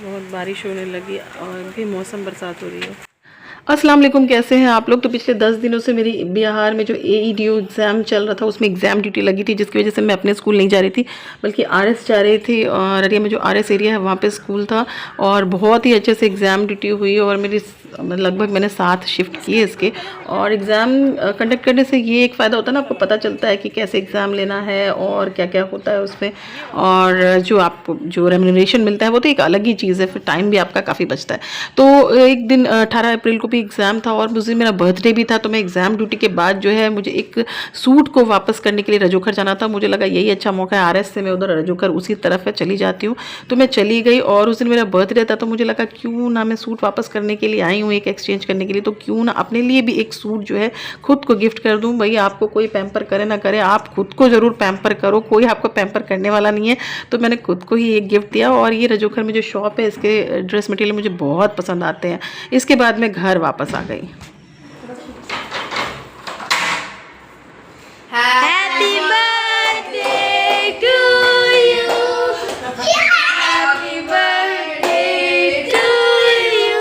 बहुत बारिश होने लगी और भी मौसम बरसात हो रही है। अस्सलाम वालेकुम, कैसे हैं आप लोग। तो पिछले 10 दिनों से मेरी बिहार में जो AEDU एग्ज़ाम चल रहा था उसमें एग्ज़ाम ड्यूटी लगी थी, जिसकी वजह से मैं अपने स्कूल नहीं जा रही थी बल्कि RS जा रही थी। और अरिया में जो RS एरिया है वहाँ पे स्कूल था और बहुत ही अच्छे से एग्ज़ाम ड्यूटी हुई और मेरी लगभग मैंने 7 शिफ्ट किए इसके। और एग्ज़ाम कंडक्ट करने से ये एक फ़ायदा होता है ना, आपको पता चलता है कि कैसे एग्ज़ाम लेना है और क्या क्या होता है उसमें। और जो आपको जो रेम्यूनरेशन मिलता है वो तो एक अलग ही चीज़ है, फिर टाइम भी आपका काफ़ी बचता है। तो एक दिन 18 अप्रैल को भी एग्ज़ाम था और उस दिन मेरा बर्थडे भी था। तो मैं एग्ज़ाम ड्यूटी के बाद जो है मुझे एक सूट को वापस करने के लिए रजोखर जाना था। मुझे लगा यही अच्छा मौका है, RS से मैं उधर रजोखर उसी तरफ है चली जाती हूँ। तो मैं चली गई और उस दिन मेरा बर्थडे था, तो मुझे लगा क्यों ना मैं सूट वापस करने के लिए आई हूँ, एक एक्सचेंज करने के लिए, तो क्यों ना अपने लिए भी एक सूट जो है खुद को गिफ्ट कर दूँ। भाई आपको कोई पैम्पर करे ना करे, आप खुद को ज़रूर पैम्पर करो, कोई आपको पैम्पर करने वाला नहीं है। तो मैंने खुद को ही एक गिफ्ट दिया। और ये रजोखर में जो शॉप है इसके ड्रेस मटेरियल मुझे बहुत पसंद आते हैं। इसके बाद मैं घर वापस आ गई। Happy birthday to you. Happy birthday to you.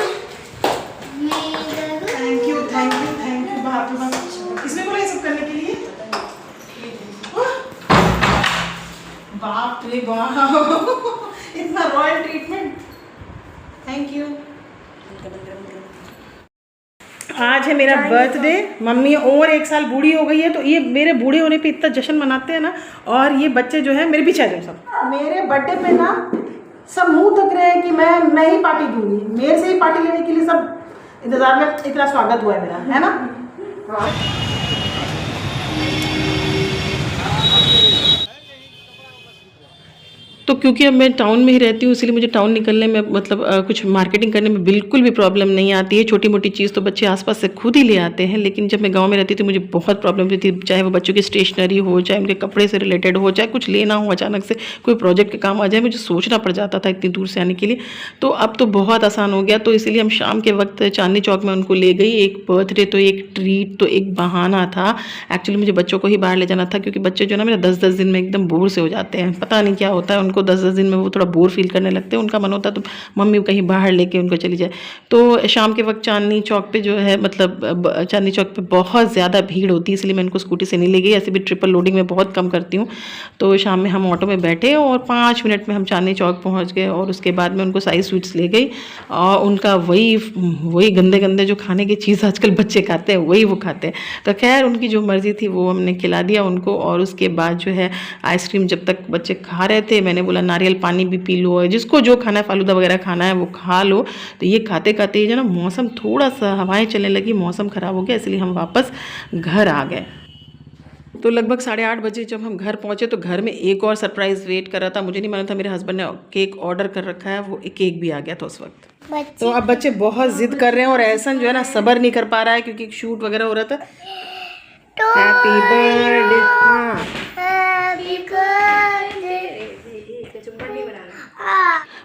Thank you बाप रे बाप, इसमें बोला ये सब करने के लिए। बाप रे बाप, इतना रॉयल ट्रीटमेंट, थैंक यू। आज है मेरा बर्थडे। मम्मी और 1 साल बूढ़ी हो गई है, तो ये मेरे बूढ़े होने पे इतना जश्न मनाते हैं ना। और ये बच्चे जो है मेरे पीछे आ जाओ सब। मेरे बर्थडे पे ना सब मुंह तक रहे हैं कि मैं ही पार्टी दूंगी। मेरे से ही पार्टी लेने के लिए सब इंतजार में। इतना स्वागत हुआ है मेरा, है ना। तो क्योंकि अब मैं टाउन में ही रहती हूँ, इसलिए मुझे टाउन निकलने में मतलब कुछ मार्केटिंग करने में बिल्कुल भी प्रॉब्लम नहीं आती है। छोटी मोटी चीज़ तो बच्चे आसपास से खुद ही ले आते हैं, लेकिन जब मैं गांव में रहती थी मुझे बहुत प्रॉब्लम होती थी, चाहे वो बच्चों की स्टेशनरी हो, चाहे उनके कपड़े से रिलेटेड हो, चाहे कुछ लेना हो, अचानक से कोई प्रोजेक्ट का काम आ जाए, मुझे सोचना पड़ जाता था इतनी दूर से आने के लिए। तो अब तो बहुत आसान हो गया। तो इसलिए हम शाम के वक्त चांदनी चौक में उनको ले गई। एक बर्थडे तो एक ट्रीट तो एक बहाना था। एक्चुअली मुझे बच्चों को ही बाहर ले जाना था, क्योंकि बच्चे जो ना मेरा 10-10 दिन में एकदम बोर से हो जाते हैं। पता नहीं क्या होता है उनको, 10-10 दिन में वो थोड़ा बोर फील करने लगते हैं। उनका मन होता है तो मम्मी कहीं बाहर लेके उनको चली जाए। तो शाम के वक्त चांदनी चौक पे जो है मतलब चांदनी चौक पे बहुत ज़्यादा भीड़ होती है, इसलिए मैं उनको स्कूटी से नहीं ले गई। ऐसे भी ट्रिपल लोडिंग में बहुत कम करती हूँ। तो शाम में हम ऑटो में बैठे और 5 मिनट में हम चांदनी चौक पहुँच गए। और उसके बाद मैं उनको साई स्वीट्स ले गई और उनका वही गंदे गंदे जो खाने की चीज़ आजकल बच्चे खाते हैं वही वो खाते हैं। तो खैर उनकी जो मर्ज़ी थी वो हमने खिला दिया उनको। और उसके बाद जो है आइसक्रीम जब तक बच्चे खा रहे थे, मैंने बोला नारियल पानी भी पी लो, जिसको जो खाना है फालूदा वगैरह खाना है वो खा लो। तो ये खाते खाते ही जो ना मौसम थोड़ा सा हवाएं चलने लगी, मौसम ख़राब हो गया, इसलिए हम वापस घर आ गए। तो लगभग 8:30 बजे जब हम घर पहुंचे तो घर में एक और सरप्राइज़ वेट कर रहा था। मुझे नहीं मालूम था मेरे हस्बैंड ने केक ऑर्डर कर रखा है, वो केक भी आ गया था उस वक्त। तो अब बच्चे बहुत जिद कर रहे हैं और ऐसा जो है ना सब्र नहीं कर पा रहा है, क्योंकि शूट वगैरह हो रहा था। Happy birthday.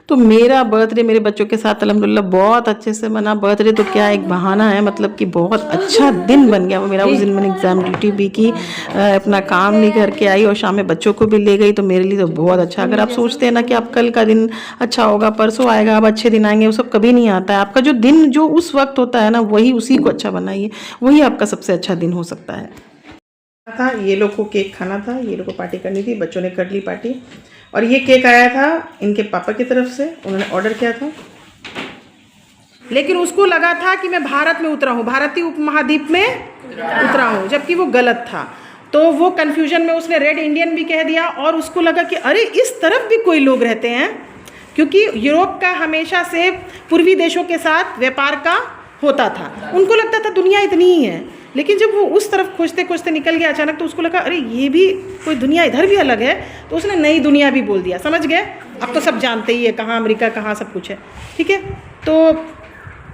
तो मेरा बर्थडे मेरे बच्चों के साथ अल्हम्दुलिल्लाह बहुत अच्छे से मना। बर्थडे तो क्या एक बहाना है, मतलब कि बहुत अच्छा दिन बन गया वो मेरा। उस दिन मैंने एग्ज़ाम ड्यूटी भी की, अपना काम नहीं करके आई और शाम में बच्चों को भी ले गई। तो मेरे लिए तो बहुत अच्छा। अगर आप सोचते हैं ना कि आप कल का दिन अच्छा होगा, परसों आएगा, अब अच्छे दिन आएंगे, वो सब कभी नहीं आता है। आपका जो दिन जो उस वक्त होता है ना वही उसी को अच्छा बनाइए, वही आपका सबसे अच्छा दिन हो सकता है। था ये लोग को केक खाना था, ये लोग को पार्टी करनी थी, बच्चों ने कर ली पार्टी। और ये केक आया था इनके पापा की तरफ से, उन्होंने ऑर्डर किया था। लेकिन उसको लगा था कि मैं भारत में उतरा हूँ, भारतीय उपमहाद्वीप में उतरा हूँ, जबकि वो गलत था। तो वो कन्फ्यूजन में उसने रेड इंडियन भी कह दिया और उसको लगा कि अरे इस तरफ भी कोई लोग रहते हैं, क्योंकि यूरोप का हमेशा से पूर्वी देशों के साथ व्यापार का होता था। उनको लगता था दुनिया इतनी ही है, लेकिन जब वो उस तरफ खोजते खोजते निकल गया अचानक, तो उसको लगा अरे ये भी कोई दुनिया इधर भी अलग है। तो उसने नई दुनिया भी बोल दिया, समझ गए। अब तो सब जानते ही है कहाँ अमेरिका कहाँ सब कुछ है, ठीक है। तो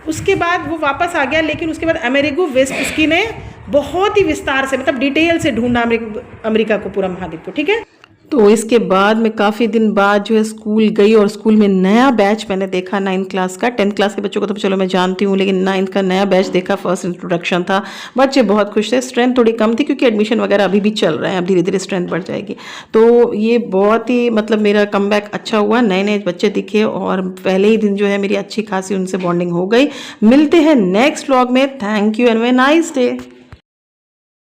उसके बाद वो वापस आ गया, लेकिन उसके बाद अमेरिगो वेस्पुस्की ने बहुत ही विस्तार से मतलब डिटेल से ढूंढा अमेरिका को, पूरा महाद्वीप को, ठीक है। तो इसके बाद मैं काफ़ी दिन बाद जो है स्कूल गई और स्कूल में नया बैच मैंने देखा 9th क्लास का। 10th क्लास के बच्चों को तो चलो मैं जानती हूँ, लेकिन 9th का नया बैच देखा, फर्स्ट इंट्रोडक्शन था। बच्चे बहुत खुश थे। स्ट्रेंथ थोड़ी कम थी क्योंकि एडमिशन वगैरह अभी भी चल रहे हैं, अब धीरे धीरे स्ट्रेंथ बढ़ जाएगी। तो ये बहुत ही मतलब मेरा कमबैक अच्छा हुआ, नए नए बच्चे दिखे और पहले ही दिन जो है मेरी अच्छी खासी उनसे बॉन्डिंग हो गई। मिलते हैं नेक्स्ट व्लॉग में। Thank you and way nice day.